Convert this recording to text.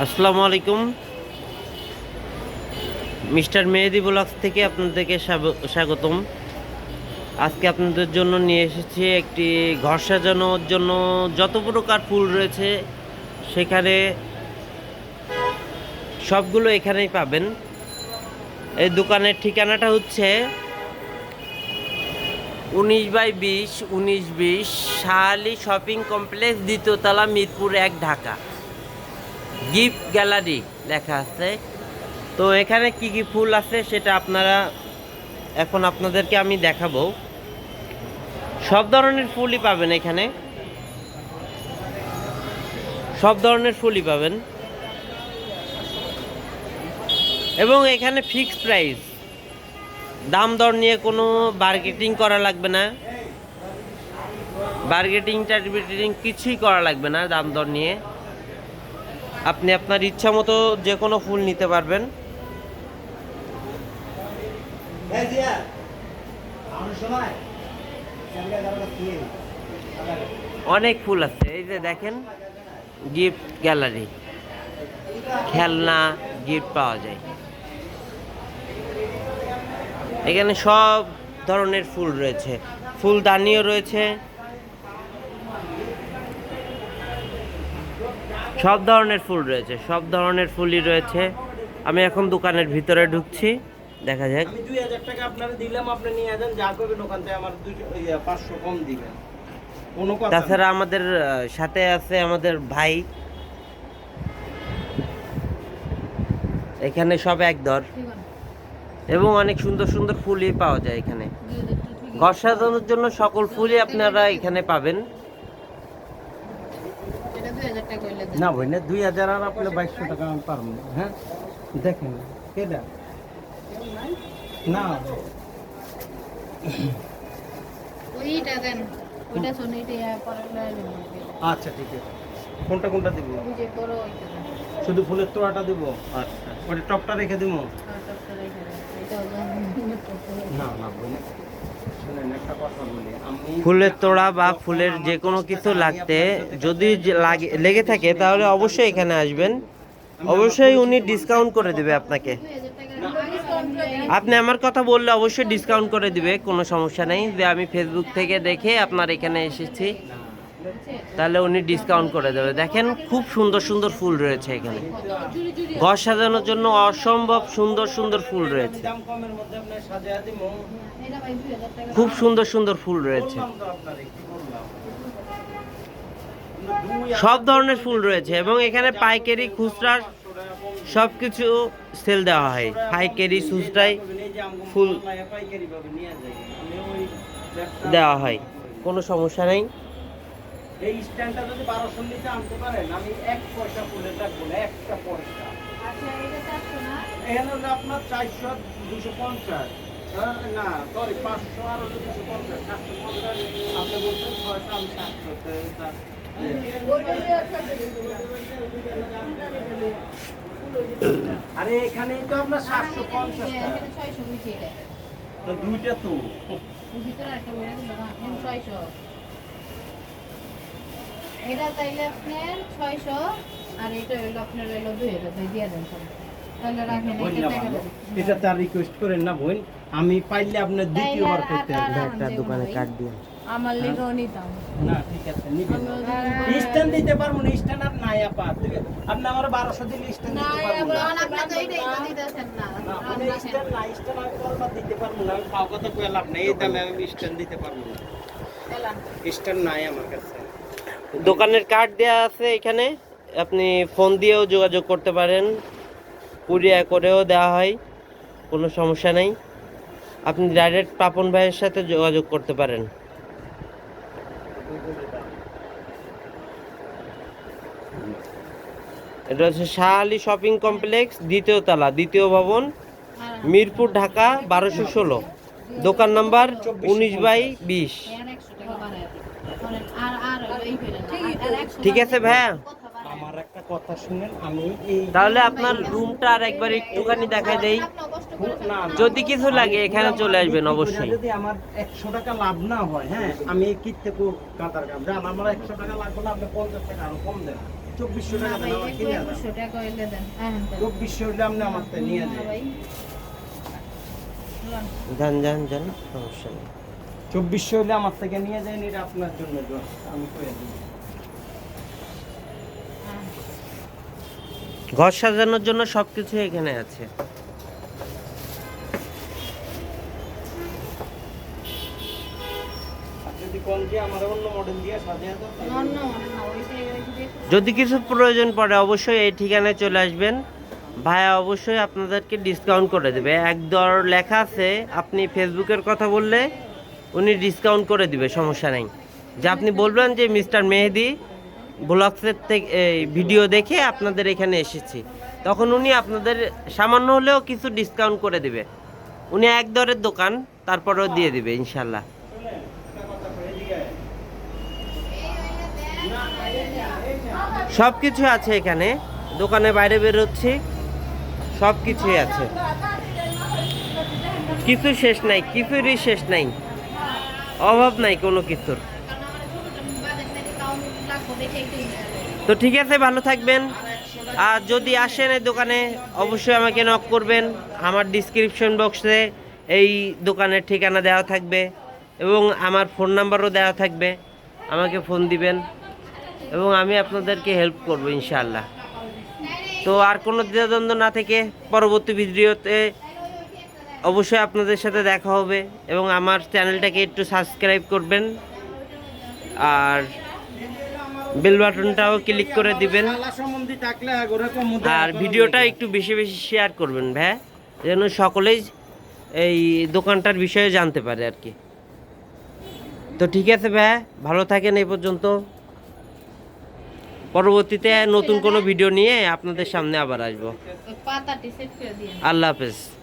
আসসালামু আলাইকুম। মিস্টার মেহেদি ব্লগস থেকে আপনাদেরকে স্বাগতম। আজকে আপনাদের জন্য নিয়ে এসেছি একটি ঘর সাজানোর জন্য যত প্রকার ফুল রয়েছে সেখানে সবগুলো এখানেই পাবেন। এই দোকানের ঠিকানাটা হচ্ছে 19/20 19-20 শাহালি শপিং কমপ্লেক্স, দ্বিতীয় তলা, মিরপুর 1, ঢাকা। গিফট গ্যালারি লেখা আছে। তো এখানে কি কি ফুল আছে সেটা এখন আপনাদেরকে আমি দেখাবো। সব ধরনের ফুলই পাবেন এখানে, সব ধরনের ফুলই পাবেন এবং এখানে ফিক্সড প্রাইস, দাম দর নিয়ে কোনো বার্গেটিং করা লাগবে না। বার্গেটিং কিছুই করা লাগবে না। দাম দর নিয়ে আপনি আপনার ইচ্ছা মতো যে কোনো ফুল নিতে পারবেন। অনেক ফুল আছে, এই যে দেখেন, গিফট গ্যালারি, খেলনা গিফট পাওয়া যায় এখানে। সব ধরনের ফুল রয়েছে, ফুলদানিও রয়েছে, সব ধরনের ফুল রয়েছে, সব ধরনের ফুলই রয়েছে। আমি এখন দোকানের ভিতরে ঢুকছি, দেখা যাক। আমি 2000 টাকা আপনারে দিলাম, আপনি নিয়ে যান, যা করবেন ওখান থেকে আমার 500 কম দিবেন। কোনো কথা না। তাছাড়া আমাদের সাথে আছে আমাদের ভাই, এখানে সব এক দর এবং অনেক সুন্দর সুন্দর ফুলই পাওয়া যায় এখানে। ঘর সাজানোর জন্য সকল ফুলই আপনারা এখানে পাবেন। না ভাই না, 2000 আর আপনি 2200 টাকা আমি পারবো না। হ্যাঁ দেখেন কেডা না ওইটা দেন, ওইটা সোনিটা পরে লয়ে আচ্ছা ঠিক আছে। কোনটা কোনটা দিব? ওই যে বড় ওইটা দেন। শুধু ফুলের তোড়াটা দিব? আচ্ছা, ওটা টপটা রেখে দিব? টপটা রেখে দেন। এটা না না ভাই না, শুনেন একটা কথা বলি। আমি ফুলের তোড়া বা ফুলের যে কোনো কিছু লাগতে যদি লেগে থাকে তাহলে অবশ্যই এখানে আসবেন, অবশ্যই উনি ডিসকাউন্ট করে দেবে আপনাকে। 2000 টাকা ডিসকাউন্ট করে আপনি আমার কথা বললে অবশ্যই ডিসকাউন্ট করে দিবে, কোনো সমস্যা নেই। যে আমি ফেসবুক থেকে দেখে আপনার এখানে এসেছি, তাহলে উনি ডিসকাউন্ট করে দেবে। দেখেন খুব সুন্দর সুন্দর ফুল রয়েছে এখানে, জুড়ি জুড়ি ঘর সাজানোর জন্য অসম্ভব সুন্দর সুন্দর ফুল রয়েছে। দাম কমের মধ্যে আপনি সাজিয়ে দিব। এটা ভাই 2000 টাকা। খুব সুন্দর সুন্দর ফুল রয়েছে, বললাম তো আপনারে, কি বললাম? সব ধরনের ফুল রয়েছে এবং এখানে পাইকারি খুচরা সব কিছু সেল দেওয়া হয়। পাইকারি খুচরায় ফুল দেওয়া হয়, কোনো সমস্যা নেই। এই স্ট্যান্ডটা যদি 1200 নিচে আনতে পারেন, আমি 1 পয়সা ফুলের রাখবো না, একটা পয়সা। আচ্ছা এটা 400 না? এখানে হলো আপনার 400 250, না সরি 500 আর হলো 250 750। আপনি বলছেন 600, আমি 700। আরে এখানে তো আপনার 750 টাকা। এখানে 600 নিচে এটা। তো দুইটা তো ওই ভিতরে একটা বড় দিল না, 600। এটা তাইলে আপনার 600 আর এটা হলো আপনার হলো 2000 তাই দিয়ে দেন সব। তাহলে রাখেন বোন এটা না টাকা ভালো। দেন। এটা তার রিকোয়েস্ট করেন না বোন, আমি পাইলে আপনার দ্বিতীয়বার করতে হবে। একটা দোকানে কাট দিয়ে আমার লেগেও নিতাম। না ঠিক আছে, নিবেন। স্ট্যান্ড দিতে পারবো না, স্ট্যান্ড আর নাই আপা। আপনি আমার 1200 দিলে স্ট্যান্ড না দিতে পারবো না। আপনি তো এইটাই তো দিতেছেন না। না, মানে স্ট্যান্ড নাই, স্ট্যান্ড আমি কলবার দিতে পারবো না। আমি পাও কথা কই লাভ নেই, এই দামে আমি স্ট্যান্ড দিতে পারবো না। স্ট্যান্ড নাই আমার কাছে। দোকানের কার্ড দেওয়া আছে এখানে, আপনি ফোন দিয়েও যোগাযোগ করতে পারেন, কুরিয়ার করেও দেওয়া হয়, কোনো সমস্যা নেই। আপনি ডাইরেক্ট পাপন ভাইয়ের সাথে যোগাযোগ করতে পারেন। এটা হচ্ছে শাহালি শপিং কমপ্লেক্স, দ্বিতীয় তলা, দ্বিতীয় ভবন, মিরপুর, ঢাকা 1216। দোকান নাম্বার 19/20। ঠিক আছে ভাইয়া, আমার একটা কথা শুনেন, আমি এই তাহলে আপনার রুমটা আর একবার একটুখানি দেখাই দেই। না, না, যদি কিছু লাগে এখানে চলে আসবেন অবশ্যই। যদি আমার 100 টাকা লাভ না হয়, হ্যাঁ আমি কিনতে কাতার কাম জান, আমার 100 টাকা লাগবে না, আপনি 50 টাকা আরো কম দেন। 2400 না টাকা ভাই, দেন, আমার কিনে দেন। 2100 টাকা হইলে দেন। এখন দেন। 2400 হলে আপনি আমার থেকে নিয়ে না যান। ভাই। লন। যান সমস্যা নেই। 2400 হলে আমার থেকে নিয়ে যান, এটা আপনার জন্য দোয়া। আমি কইয়া দিই। হ্যাঁ। ঘর সাজানোর জন্য সবকিছু এখানে আছে। আর যদি কোন যে আমার অন্য মডেল দিয়ে সাজিয়ে দাও, তাহলে- অন্য মনে না, ওইটাই দিয়ে যদি কিছু প্রয়োজন পড়ে অবশ্যই এই ঠিকানায় চলে আসবেন। ভাইয়া অবশ্যই আপনাদেরকে ডিসকাউন্ট করে দেবে। এক দর লেখা আছে, আপনি ফেসবুকের কথা বললে উনি ডিসকাউন্ট করে দিবে, সমস্যা নেই। যে আপনি বলবেন যে মিস্টার মেহেদি ব্লগসের থেকে এই ভিডিও দেখে আপনাদের এখানে এসেছি, তখন উনি আপনাদের সামান্য হলেও কিছু ডিসকাউন্ট করে দিবে। উনি এক দরের দোকান, তারপরেও দিয়ে দিবে ইনশাল্লাহ। শুনেন, একটা কথা কই, এদিকে আয়। সব কিছু আছে এখানে, দোকানে বাইরে বেরোচ্ছি, সব কিছুই আছে, কিছু শেষ নাই, কিছুরই শেষ নাই, অভাব নাই কোনো কিছুর। তো ঠিক আছে, ভালো থাকবেন। আর যদি আসেন এই দোকানে অবশ্যই আমাকে নক করবেন। আমার ডিসক্রিপশন বক্সে এই দোকানের ঠিকানা দেওয়া থাকবে এবং আমার ফোন নাম্বারও দেওয়া থাকবে, আমাকে ফোন দিবেন এবং আমি আপনাদেরকে হেল্প করব ইনশাআল্লাহ। তো আর কোনো দ্বিধাদ্বন্দ্ব না থেকে পরবর্তী ভিডিওতে অবশ্যই আপনাদের সাথে দেখা হবে এবং আমার চ্যানেলটাকে একটু সাবস্ক্রাইব করবেন আর বেল বাটনটাও ক্লিক করে দিবেন। শালা সম্বন্ধে থাকলে ওরকম মুদ্রা আর করা ভিডিওটা লাগবে। একটু বেশি বেশি শেয়ার করবেন ভাই, যেন সকলেই এই দোকানটার বিষয়ে জানতে পারে আর কি। তো ঠিক আছে ভাই, ভালো থাকেন এই পর্যন্ত। পরবর্তীতে নতুন কোনো ভিডিও নিয়ে আপনাদের সামনে আবার আসবো। পাতাটি সেট করে দিন। আল্লাহ হাফেজ।